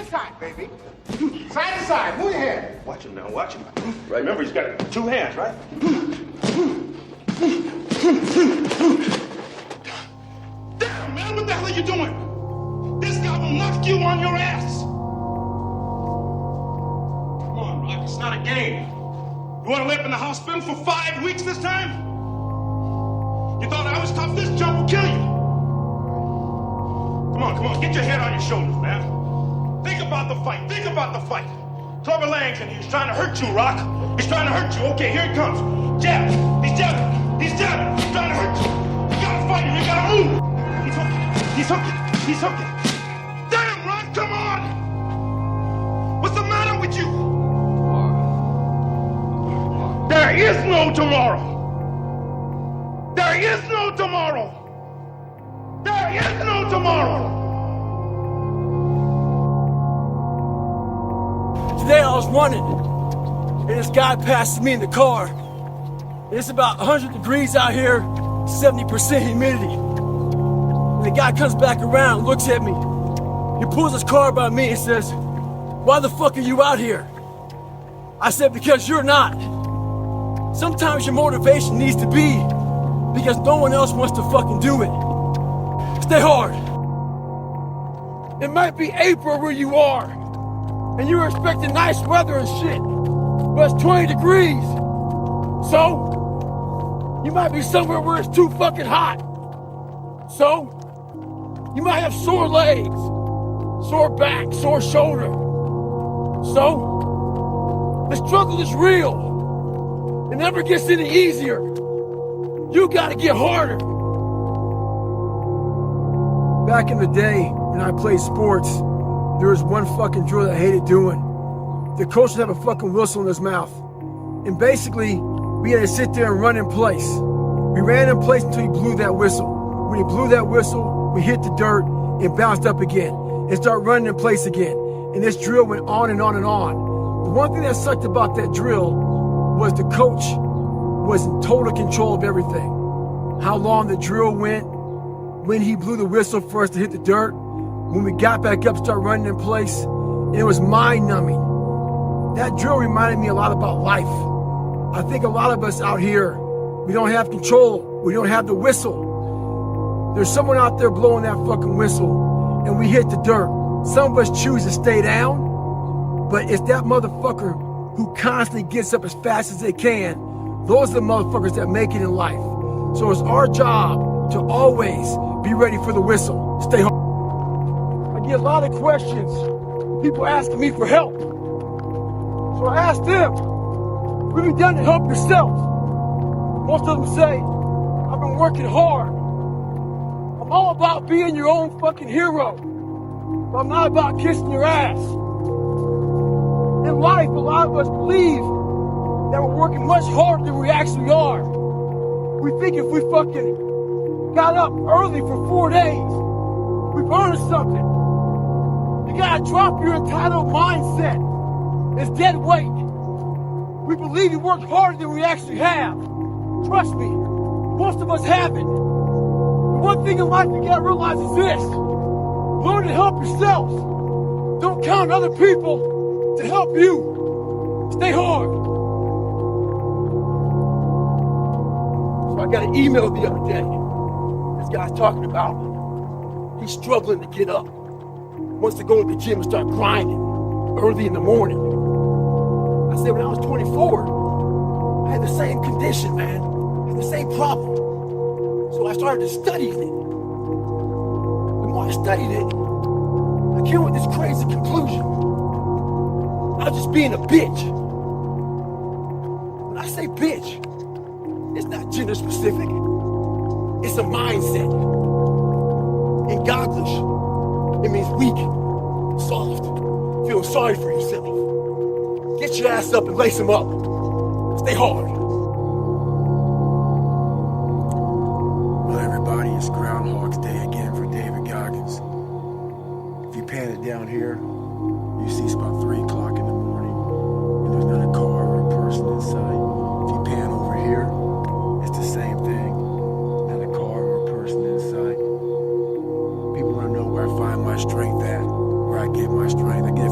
side, baby. Side to side. Move your hand. Watch him now, watch him. Right, remember, he's got two hands, right? Damn, man, what the hell are you doing? This guy will knock you on your ass. Come on, Rock, it's not a game. You want to live in the hospital for 5 weeks this time? You thought I was tough? This jump will kill you. Come on, get your head on your shoulders, man. Think about the fight, Clubber Lang's in here. He's trying to hurt you, Rock. He's trying to hurt you. Okay, here he comes. Jab. He's jabbing. He's trying to hurt you. You gotta fight him. You gotta move. He's hooking. Damn, Rock, come on. What's the matter with you? There is no tomorrow. There is no tomorrow. There is no tomorrow. Today I was running, and this guy passes me in the car. And it's about 100 degrees out here, 70% humidity. And the guy comes back around, looks at me. He pulls his car by me and says, "Why the fuck are you out here?" I said, "Because you're not." Sometimes your motivation needs to be because no one else wants to fucking do it. Stay hard. It might be April where you are, and you're expecting nice weather and shit, but it's 20 degrees. So, you might be somewhere where it's too fucking hot. So, you might have sore legs, sore back, sore shoulder. So, the struggle is real. It never gets any easier. You gotta get harder. Back in the day, when I played sports, there was one fucking drill that I hated doing. The coach would have a fucking whistle in his mouth. And basically, we had to sit there and run in place. We ran in place until he blew that whistle. When he blew that whistle, we hit the dirt and bounced up again and started running in place again. And this drill went on and on and on. The one thing that sucked about that drill was the coach was in total control of everything. How long the drill went, when he blew the whistle for us to hit the dirt, when we got back up, start running in place, and it was mind-numbing. That drill reminded me a lot about life. I think a lot of us out here, we don't have control, we don't have the whistle. There's someone out there blowing that fucking whistle, and we hit the dirt. Some of us choose to stay down, but it's that motherfucker who constantly gets up as fast as they can. Those are the motherfuckers that make it in life. So it's our job to always be ready for the whistle. Stay home. I get a lot of questions. People asking me for help. So I asked them, what have you done to help yourself? Most of them say, I've been working hard. I'm all about being your own fucking hero. But I'm not about kissing your ass. In life, a lot of us believe that we're working much harder than we actually are. We think if we fucking got up early for 4 days, we've earned something. You gotta drop your entitled mindset. It's dead weight. We believe we work harder than we actually have. Trust me, most of us haven't. The one thing in life you gotta realize is this. Learn to help yourself. Don't count on other people to help you. Stay hard. So I got an email the other day. This guy's talking about he's struggling to get up. Wants to go to the gym and start grinding early in the morning. I said, when I was 24, I had the same condition, man. I had the same problem. So I started to study it. The more I studied it, I came with this crazy conclusion. I was just being a bitch. When I say bitch, it's not gender specific. It's a mindset. In Godlish, it means weak, soft, feel sorry for yourself. Get your ass up and lace them up. Stay hard. Well, everybody, it's Groundhog's Day again for David Goggins. If you pan it down here, you see it's about 3 o'clock in the morning, and there's not a car or a person in sight. If you pan over here, it's the same thing. Not a car or a person in sight. People want to know where I find my strength at, where I get my strength. I get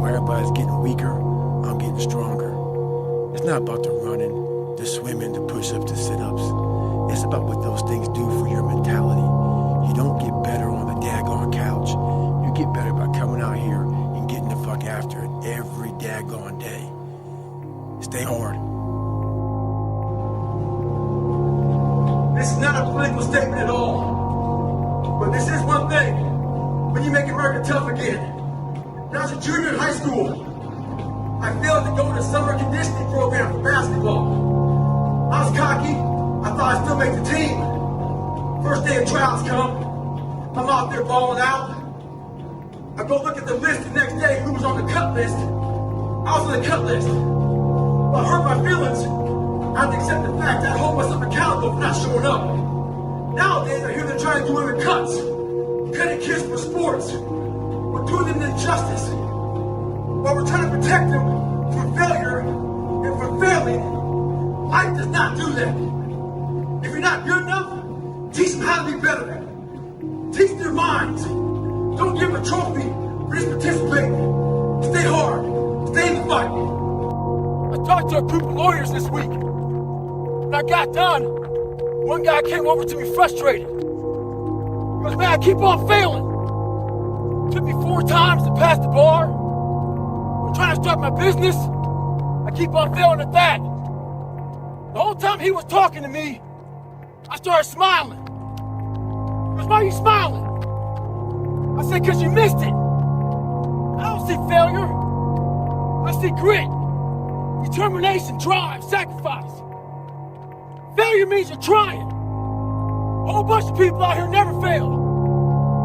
While everybody's getting weaker, I'm getting stronger. It's not about the running, the swimming, the push-ups, the sit-ups. It's about what those things do for your mentality. You don't get better on the daggone couch. You get better by coming out here and getting the fuck after it every daggone day. Stay hard. This is not a political statement at all. But this is one thing. When you make America tough again. When I was a junior in high school, I failed to go to the summer conditioning program for basketball. I was cocky. I thought I'd still make the team. First day of trials come. I'm out there balling out. I go look at the list the next day, who was on the cut list. I was on the cut list. Well, I hurt my feelings. I have to accept the fact that I hold myself accountable for not showing up. Nowadays, I hear they're trying to do women cuts. Cutting kids for sports. We're doing them an injustice. While we're trying to protect them from failure and from failing, life does not do that. If you're not good enough, teach them how to be better. Teach their minds. Don't give them a trophy for just participating. Stay hard. Stay in the fight. I talked to a group of lawyers this week. When I got done, one guy came over to me frustrated. He goes, man, I keep on failing. It took me 4 times to pass the bar. I'm trying to start my business. I keep on failing at that. The whole time he was talking to me, I started smiling. He goes, why are you smiling? I said, because you missed it. I don't see failure. I see grit, determination, drive, sacrifice. Failure means you're trying. A whole bunch of people out here never fail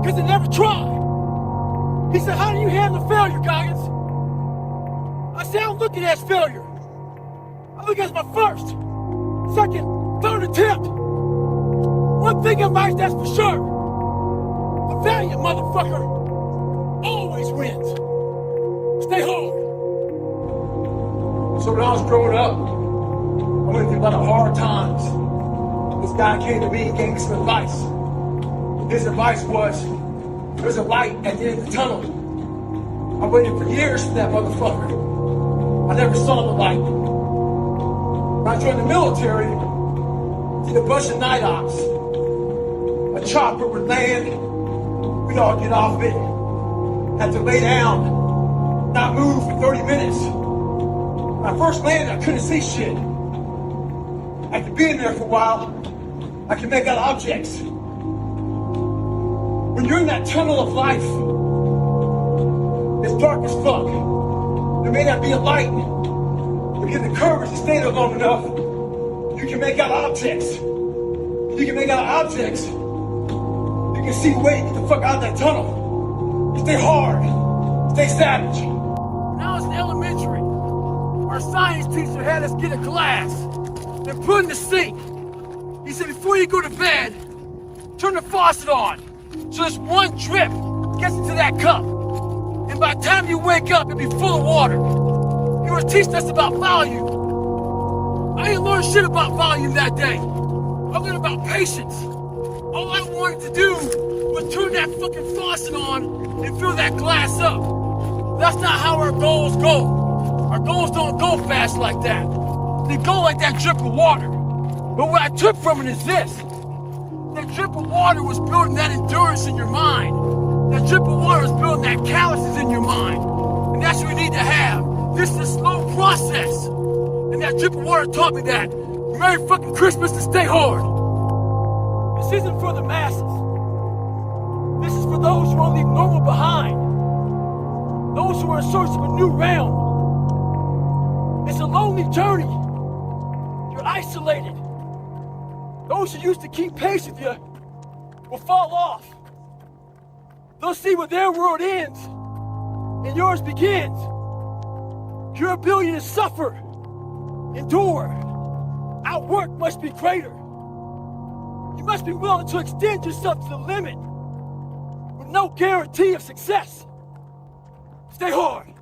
because they never try. He said, how do you handle failure, Goggins? I said, I don't look at it as failure. I look at it as my first, second, third attempt. One thing in life that's for sure. The valiant motherfucker always wins. Stay hard. So when I was growing up, I went through a lot of hard times. This guy came to me and gave me some advice. His advice was, there's a light at the end of the tunnel. I waited for years for that motherfucker. I never saw the light. When I joined the military, did a bunch of night ops. A chopper would land, we'd all get off it, had to lay down, not move for 30 minutes. When I first landed, I couldn't see shit. After being there for a while, I could make out objects. When you're in that tunnel of life, it's dark as fuck. There may not be a light, but get the courage to stay there long enough, you can make out objects. You can make out objects. You can see the way to get the fuck out of that tunnel. Stay hard. Stay savage. When I was in elementary, our science teacher had us get a glass and put in the sink. He said, before you go to bed, turn the faucet on. So this one drip gets into that cup. And by the time you wake up, it'll be full of water. He was teaching us about volume. I didn't learn shit about volume that day. I learned about patience. All I wanted to do was turn that fucking faucet on and fill that glass up. That's not how our goals go. Our goals don't go fast like that. They go like that drip of water. But what I took from it is this. That drip of water was building that endurance in your mind. That drip of water was building that calluses in your mind. And that's what we need to have. This is a slow process. And that drip of water taught me that. Merry fucking Christmas and stay hard. This isn't for the masses. This is for those who want to leave normal behind. Those who are in search of a new realm. It's a lonely journey. You're isolated. Those who used to keep pace with you will fall off. They'll see where their world ends and yours begins. Your ability to suffer, endure, outwork must be greater. You must be willing to extend yourself to the limit with no guarantee of success. Stay hard.